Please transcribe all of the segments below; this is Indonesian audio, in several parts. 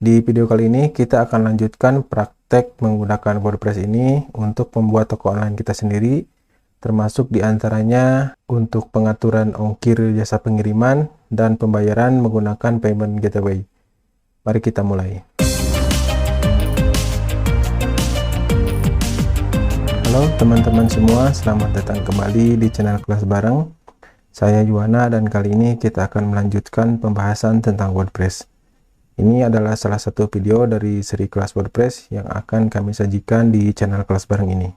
Di video kali ini kita akan lanjutkan praktek menggunakan WordPress ini untuk membuat toko online kita sendiri, termasuk diantaranya untuk pengaturan ongkir jasa pengiriman dan pembayaran menggunakan payment gateway. Mari kita mulai. Halo teman-teman semua, selamat datang kembali di channel Kelas Bareng. Saya Yuwana dan kali ini kita akan melanjutkan pembahasan tentang WordPress. Ini adalah salah satu video dari seri kelas WordPress yang akan kami sajikan di channel Kelas Bareng ini.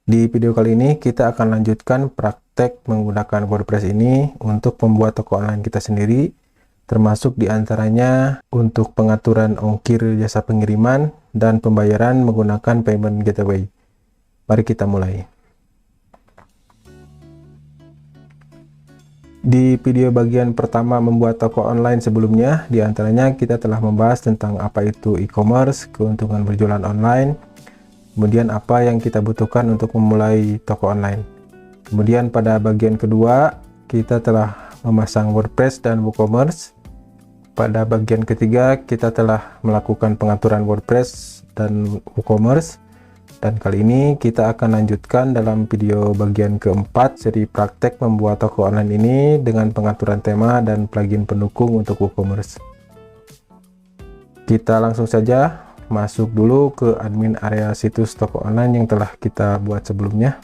Di video kali ini kita akan lanjutkan praktek menggunakan WordPress ini untuk membuat toko online kita sendiri, termasuk diantaranya untuk pengaturan ongkir jasa pengiriman dan pembayaran menggunakan payment gateway. Mari kita mulai. Di video bagian pertama membuat toko online sebelumnya, diantaranya kita telah membahas tentang apa itu e-commerce, keuntungan berjualan online, kemudian apa yang kita butuhkan untuk memulai toko online. Kemudian pada bagian kedua, kita telah memasang WordPress dan WooCommerce. Pada bagian ketiga, kita telah melakukan pengaturan WordPress dan WooCommerce. Dan kali ini kita akan lanjutkan dalam video bagian keempat seri praktek membuat toko online ini dengan pengaturan tema dan plugin pendukung untuk WooCommerce. Kita langsung saja masuk dulu ke admin area situs toko online yang telah kita buat sebelumnya.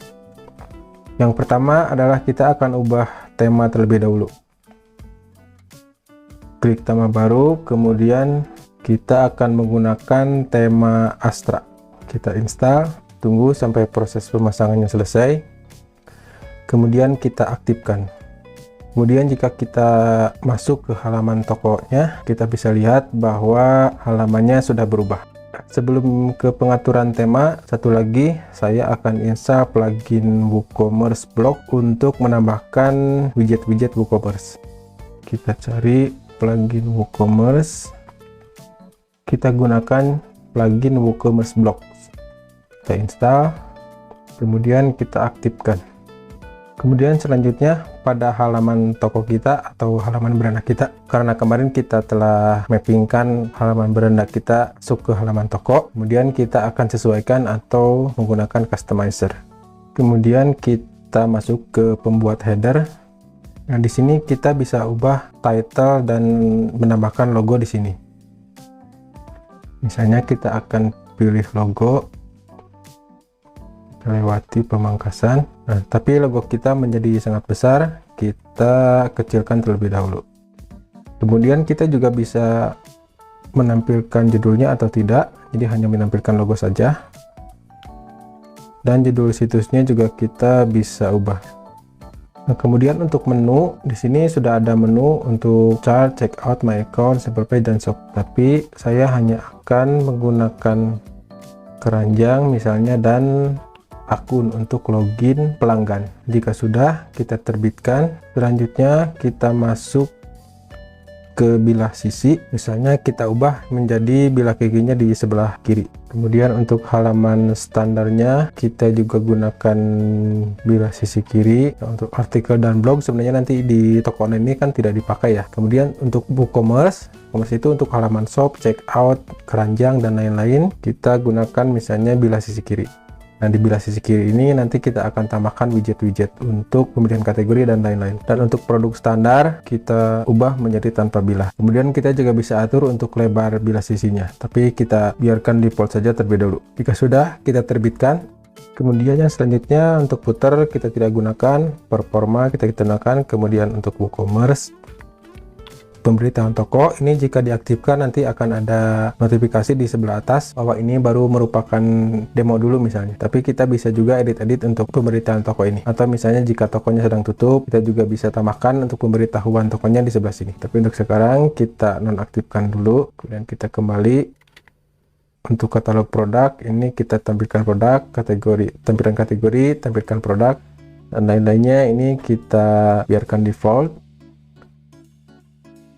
Yang pertama adalah kita akan ubah tema terlebih dahulu. Klik tema baru, kemudian kita akan menggunakan tema Astra. Kita install, tunggu sampai proses pemasangannya selesai, kemudian kita aktifkan. Kemudian jika kita masuk ke halaman tokonya, kita bisa lihat bahwa halamannya sudah berubah. Sebelum ke pengaturan tema, satu lagi saya akan install plugin WooCommerce Blog untuk menambahkan widget-widget WooCommerce. Kita cari plugin WooCommerce, kita gunakan plugin WooCommerce Blog. Kita install, kemudian kita aktifkan. Kemudian selanjutnya pada halaman toko kita atau halaman beranda kita, karena kemarin kita telah mappingkan halaman beranda kita masuk ke halaman toko, kemudian kita akan sesuaikan atau menggunakan customizer. Kemudian kita masuk ke pembuat header. Nah, di sini kita bisa ubah title dan menambahkan logo di sini. Misalnya kita akan pilih logo, lewati pemangkasan. Nah, tapi logo kita menjadi sangat besar, kita kecilkan terlebih dahulu. Kemudian kita juga bisa menampilkan judulnya atau tidak, jadi hanya menampilkan logo saja. Dan judul situsnya juga kita bisa ubah. Nah, kemudian untuk menu, di sini sudah ada menu untuk chart, checkout, my account, sample page, dan shop. Tapi saya hanya akan menggunakan keranjang misalnya dan akun untuk login pelanggan. Jika sudah, kita terbitkan. Selanjutnya kita masuk ke bilah sisi, misalnya kita ubah menjadi bilah giginya di sebelah kiri. Kemudian untuk halaman standarnya kita juga gunakan bilah sisi kiri. Untuk artikel dan blog sebenarnya nanti di toko online ini kan tidak dipakai ya. Kemudian untuk WooCommerce itu untuk halaman shop, checkout, keranjang, dan lain-lain, kita gunakan misalnya bilah sisi kiri. Nah, di bilah sisi kiri ini nanti kita akan tambahkan widget-widget untuk pemilihan kategori dan lain-lain. Dan untuk produk standar kita ubah menjadi tanpa bilah. Kemudian kita juga bisa atur untuk lebar bilah sisinya, tapi kita biarkan default saja terlebih dahulu. Jika sudah, kita terbitkan. Kemudian yang selanjutnya untuk footer kita tidak gunakan, performa kita gunakan. Kemudian untuk WooCommerce, pemberitahuan toko ini jika diaktifkan nanti akan ada notifikasi di sebelah atas bahwa ini baru merupakan demo dulu misalnya. Tapi kita bisa juga edit-edit untuk pemberitahuan toko ini. Atau misalnya jika tokonya sedang tutup, kita juga bisa tambahkan untuk pemberitahuan tokonya di sebelah sini. Tapi untuk sekarang kita nonaktifkan dulu. Kemudian kita kembali. Untuk katalog produk ini kita tampilkan produk, kategori, tampilkan produk, dan lain-lainnya ini kita biarkan default.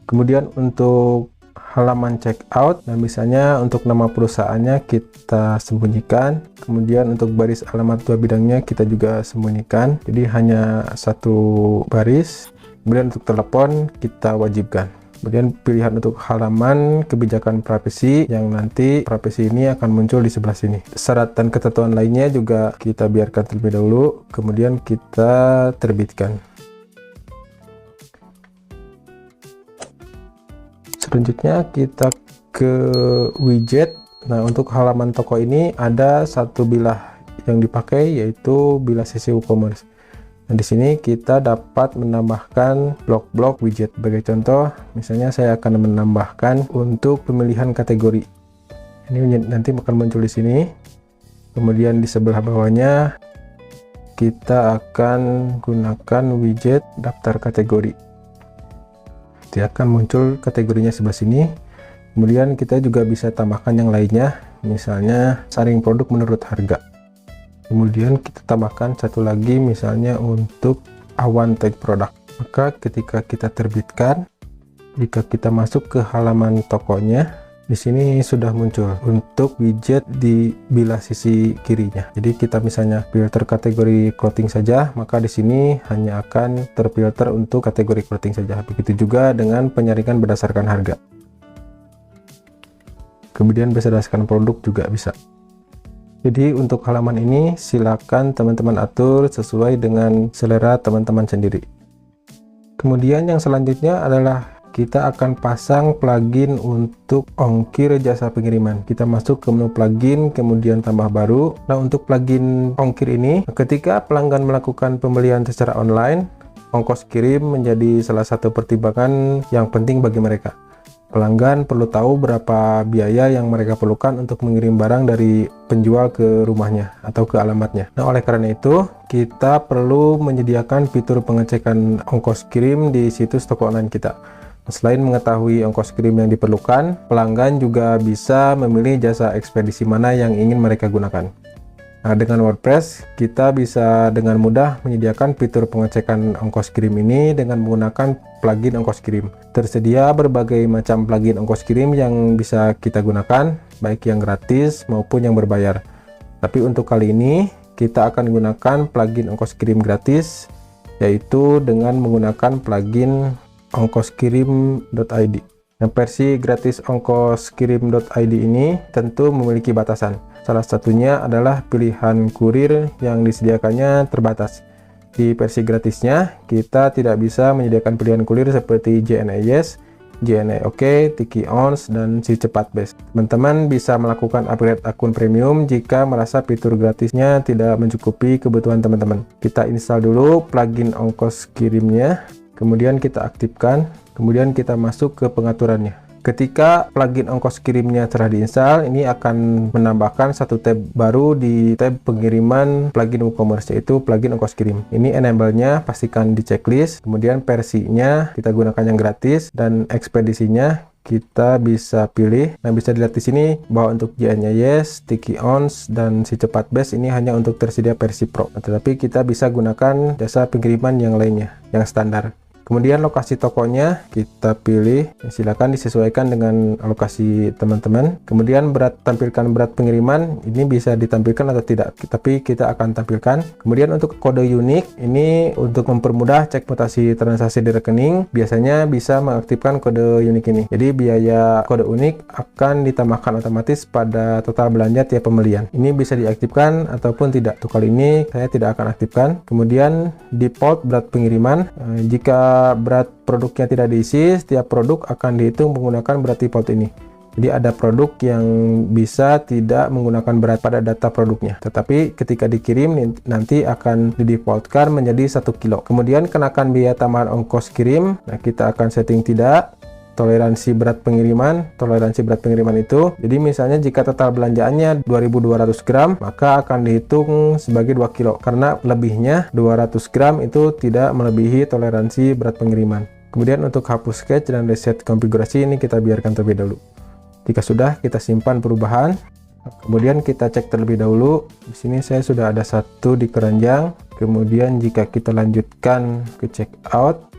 Kemudian untuk halaman checkout, nah misalnya untuk nama perusahaannya kita sembunyikan. Kemudian untuk baris alamat dua bidangnya kita juga sembunyikan, jadi hanya satu baris. Kemudian untuk telepon kita wajibkan. Kemudian pilihan untuk halaman kebijakan privasi, yang nanti privasi ini akan muncul di sebelah sini. Syarat dan ketentuan lainnya juga kita biarkan terlebih dahulu, kemudian kita terbitkan. Selanjutnya kita ke widget. Nah, untuk halaman toko ini ada satu bilah yang dipakai, yaitu bilah sesi WooCommerce. Nah, di sini kita dapat menambahkan blok-blok widget. Sebagai contoh, misalnya saya akan menambahkan untuk pemilihan kategori. Ini nanti akan muncul di sini. Kemudian di sebelah bawahnya kita akan gunakan widget daftar kategori. Dia akan muncul kategorinya sebelah sini. Kemudian kita juga bisa tambahkan yang lainnya, misalnya saring produk menurut harga. Kemudian kita tambahkan satu lagi, misalnya untuk awan tag produk. Maka ketika kita terbitkan, jika kita masuk ke halaman tokonya, di sini sudah muncul untuk widget di bilah sisi kirinya. Jadi kita misalnya filter kategori clothing saja, maka di sini hanya akan terfilter untuk kategori clothing saja. Begitu juga dengan penyaringan berdasarkan harga. Kemudian berdasarkan produk juga bisa. Jadi untuk halaman ini silakan teman-teman atur sesuai dengan selera teman-teman sendiri. Kemudian yang selanjutnya adalah kita akan pasang plugin untuk ongkir jasa pengiriman. Kita masuk ke menu plugin, kemudian tambah baru. Nah, untuk plugin ongkir ini, ketika pelanggan melakukan pembelian secara online, ongkos kirim menjadi salah satu pertimbangan yang penting bagi mereka. Pelanggan perlu tahu berapa biaya yang mereka perlukan untuk mengirim barang dari penjual ke rumahnya atau ke alamatnya. Nah, oleh karena itu, kita perlu menyediakan fitur pengecekan ongkos kirim di situs toko online kita. Selain mengetahui ongkos kirim yang diperlukan, pelanggan juga bisa memilih jasa ekspedisi mana yang ingin mereka gunakan. Nah, dengan WordPress, kita bisa dengan mudah menyediakan fitur pengecekan ongkos kirim ini dengan menggunakan plugin ongkos kirim. Tersedia berbagai macam plugin ongkos kirim yang bisa kita gunakan, baik yang gratis maupun yang berbayar. Tapi untuk kali ini, kita akan menggunakan plugin ongkos kirim gratis, yaitu dengan menggunakan plugin ongkoskirim.id. Yang versi gratis ongkoskirim.id ini tentu memiliki batasan. Salah satunya adalah pilihan kurir yang disediakannya terbatas. Di versi gratisnya, kita tidak bisa menyediakan pilihan kurir seperti JNE Yes, JNE OK, Tiki Ons, dan Si Cepat Best. Teman-teman bisa melakukan upgrade akun premium jika merasa fitur gratisnya tidak mencukupi kebutuhan teman-teman. Kita install dulu plugin ongkos kirimnya, kemudian kita aktifkan, kemudian kita masuk ke pengaturannya. Ketika plugin ongkos kirimnya telah diinstal, ini akan menambahkan satu tab baru di tab pengiriman plugin WooCommerce, yaitu plugin ongkos kirim. Ini enable-nya pastikan di checklist, kemudian versinya kita gunakan yang gratis, dan ekspedisinya kita bisa pilih. Nah, bisa dilihat di sini bahwa untuk JNE Yes, Tiki Ons, dan Si Cepat Best ini hanya untuk tersedia versi Pro. Nah, tetapi kita bisa gunakan jasa pengiriman yang lainnya, yang standar. Kemudian lokasi tokonya kita pilih, silakan disesuaikan dengan lokasi teman-teman. Kemudian tampilkan berat pengiriman, ini bisa ditampilkan atau tidak, tapi kita akan tampilkan. Kemudian untuk kode unik, ini untuk mempermudah cek mutasi transaksi di rekening, biasanya bisa mengaktifkan kode unik ini. Jadi biaya kode unik akan ditambahkan otomatis pada total belanja tiap pembelian. Ini bisa diaktifkan ataupun tidak. Untuk kali ini saya tidak akan aktifkan. Kemudian default berat pengiriman, jika berat produknya tidak diisi, setiap produk akan dihitung menggunakan berat default ini. Jadi ada produk yang bisa tidak menggunakan berat pada data produknya, tetapi ketika dikirim nanti akan didefaultkan menjadi 1 kilo. Kemudian kenakan biaya tambahan ongkos kirim, nah kita akan setting tidak. Toleransi berat pengiriman itu, jadi misalnya jika total belanjaannya 2200 gram, maka akan dihitung sebagai 2 kilo, karena lebihnya 200 gram itu tidak melebihi toleransi berat pengiriman. Kemudian untuk hapus sketch dan reset konfigurasi ini kita biarkan terlebih dahulu. Jika sudah, kita simpan perubahan. Kemudian kita cek terlebih dahulu. Di sini saya sudah ada satu di keranjang. Kemudian jika kita lanjutkan ke checkout,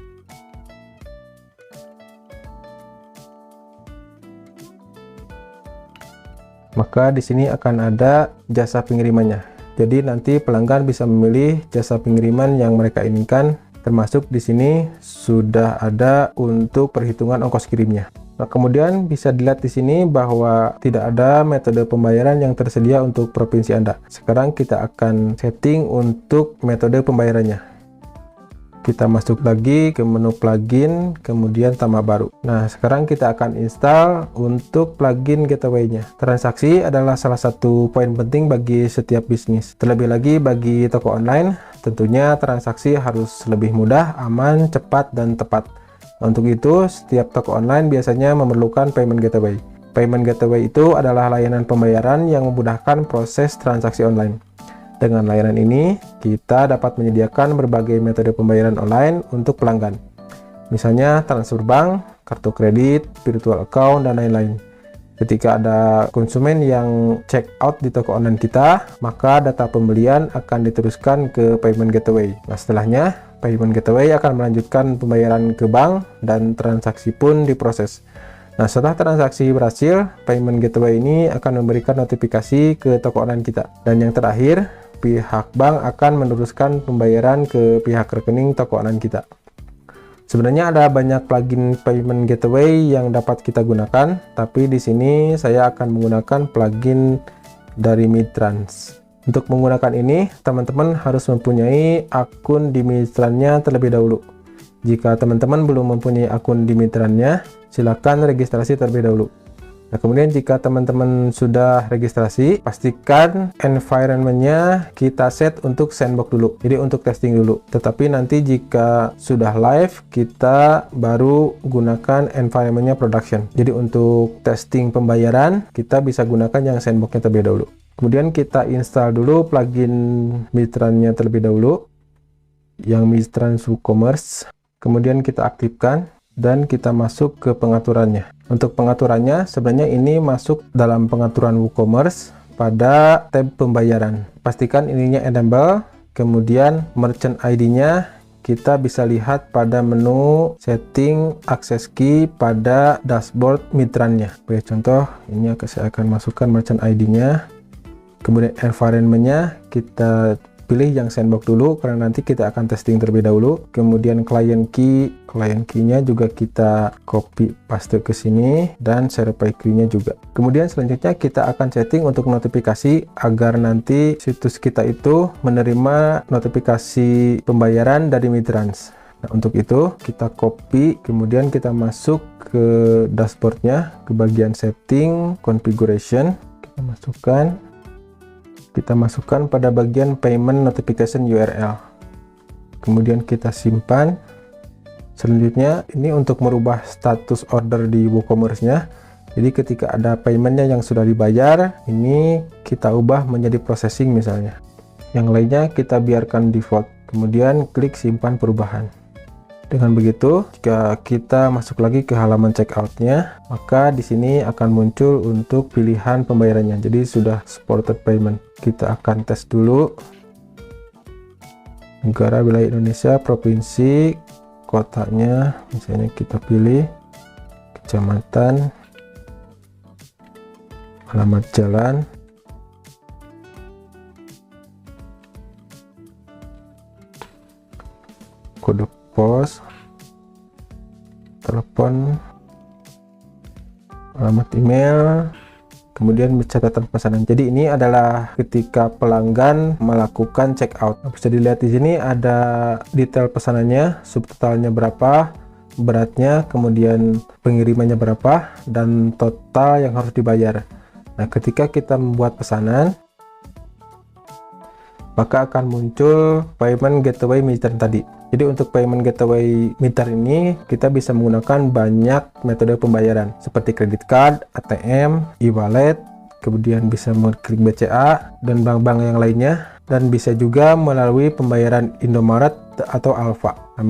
maka di sini akan ada jasa pengirimannya. Jadi nanti pelanggan bisa memilih jasa pengiriman yang mereka inginkan, termasuk di sini sudah ada untuk perhitungan ongkos kirimnya. Nah, kemudian bisa dilihat di sini bahwa tidak ada metode pembayaran yang tersedia untuk provinsi Anda. Sekarang kita akan setting untuk metode pembayarannya. Kita masuk lagi ke menu plugin, kemudian tambah baru. Nah, sekarang kita akan install untuk plugin gateway-nya. Transaksi adalah salah satu poin penting bagi setiap bisnis. Terlebih lagi bagi toko online, tentunya transaksi harus lebih mudah, aman, cepat, dan tepat. Untuk itu, setiap toko online biasanya memerlukan payment gateway. Payment gateway itu adalah layanan pembayaran yang memudahkan proses transaksi online. Dengan layanan ini, kita dapat menyediakan berbagai metode pembayaran online untuk pelanggan. Misalnya transfer bank, kartu kredit, virtual account, dan lain-lain. Ketika ada konsumen yang check out di toko online kita, maka data pembelian akan diteruskan ke payment gateway. Nah, setelahnya, payment gateway akan melanjutkan pembayaran ke bank dan transaksi pun diproses. Nah, setelah transaksi berhasil, payment gateway ini akan memberikan notifikasi ke toko online kita. Dan yang terakhir, pihak bank akan meneruskan pembayaran ke pihak rekening toko online kita. Sebenarnya ada banyak plugin payment gateway yang dapat kita gunakan, tapi di sini saya akan menggunakan plugin dari Mitrans. Untuk menggunakan ini, teman-teman harus mempunyai akun di Mitrannya terlebih dahulu. Jika teman-teman belum mempunyai akun di Mitrannya, silakan registrasi terlebih dahulu. Nah, kemudian jika teman-teman sudah registrasi, pastikan environment-nya kita set untuk sandbox dulu. Jadi untuk testing dulu. Tetapi nanti jika sudah live, kita baru gunakan environment-nya production. Jadi untuk testing pembayaran, kita bisa gunakan yang sandbox-nya terlebih dahulu. Kemudian kita install dulu plugin Mitran-nya terlebih dahulu, yang Mitrans WooCommerce. Kemudian kita aktifkan dan kita masuk ke pengaturannya. Untuk pengaturannya, sebenarnya ini masuk dalam pengaturan WooCommerce pada tab pembayaran. Pastikan ininya enable, kemudian merchant ID-nya kita bisa lihat pada menu setting access key pada dashboard Mitran-nya. Sebagai contoh, ini saya akan masukkan merchant ID-nya. Kemudian environment-nya kita pilih yang sandbox dulu karena nanti kita akan testing terlebih dahulu. Kemudian client key-nya juga kita copy paste ke sini dan verify key-nya juga. Kemudian selanjutnya kita akan setting untuk notifikasi agar nanti situs kita itu menerima notifikasi pembayaran dari Mitrans. Nah, untuk itu kita copy, kemudian kita masuk ke dashboardnya, ke bagian setting, configuration, kita masukkan pada bagian payment notification URL. Kemudian kita simpan. Selanjutnya ini untuk merubah status order di WooCommerce-nya. Jadi ketika ada paymentnya yang sudah dibayar, ini kita ubah menjadi processing misalnya. Yang lainnya kita biarkan default. Kemudian klik simpan perubahan. Dengan begitu, jika kita masuk lagi ke halaman checkout-nya, maka di sini akan muncul untuk pilihan pembayarannya. Jadi sudah supported payment. Kita akan tes dulu. Negara, wilayah Indonesia, provinsi, kotanya, misalnya kita pilih kecamatan, alamat jalan, kode pos, telepon, alamat email, kemudian catatan pesanan. Jadi ini adalah ketika pelanggan melakukan checkout. Bisa dilihat di sini ada detail pesanannya, subtotalnya berapa, beratnya, kemudian pengirimannya berapa, dan total yang harus dibayar. Nah, ketika kita membuat pesanan, maka akan muncul payment gateway Mitran tadi. Jadi untuk payment gateway Mitran ini kita bisa menggunakan banyak metode pembayaran seperti kredit card, ATM, e-wallet, kemudian bisa mengklik BCA dan bank-bank yang lainnya, dan bisa juga melalui pembayaran Indomaret atau Alfa. Nah,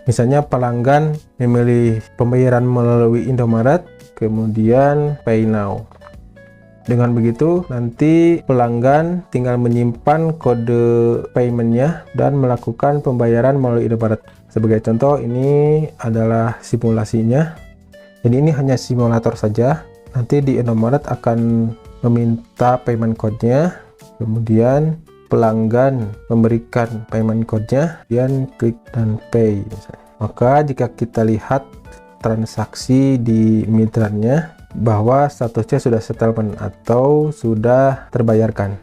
misalnya pelanggan memilih pembayaran melalui Indomaret, kemudian Pay Now. Dengan begitu, nanti pelanggan tinggal menyimpan kode paymentnya dan melakukan pembayaran melalui Indomaret. Sebagai contoh, ini adalah simulasinya. Jadi ini hanya simulator saja. Nanti di Indomaret akan meminta payment code-nya. Kemudian pelanggan memberikan payment code-nya, kemudian klik dan pay misalnya. Maka jika kita lihat transaksi di Mitrannya bahwa statusnya sudah settlement atau sudah terbayarkan.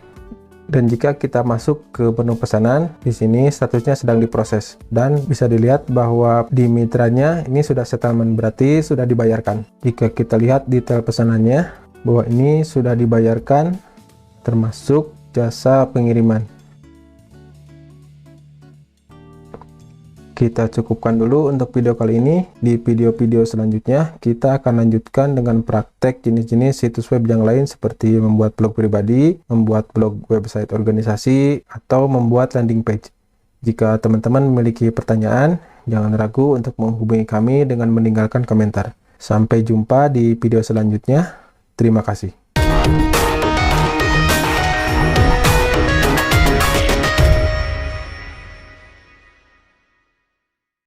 Dan jika kita masuk ke menu pesanan, di sini statusnya sedang diproses dan bisa dilihat bahwa di Mitrannya ini sudah settlement, berarti sudah dibayarkan. Jika kita lihat detail pesanannya bahwa ini sudah dibayarkan termasuk jasa pengiriman. Kita cukupkan dulu untuk video kali ini. Di video-video selanjutnya, kita akan lanjutkan dengan praktek jenis-jenis situs web yang lain seperti membuat blog pribadi, membuat blog website organisasi, atau membuat landing page. Jika teman-teman memiliki pertanyaan, jangan ragu untuk menghubungi kami dengan meninggalkan komentar. Sampai jumpa di video selanjutnya. Terima kasih.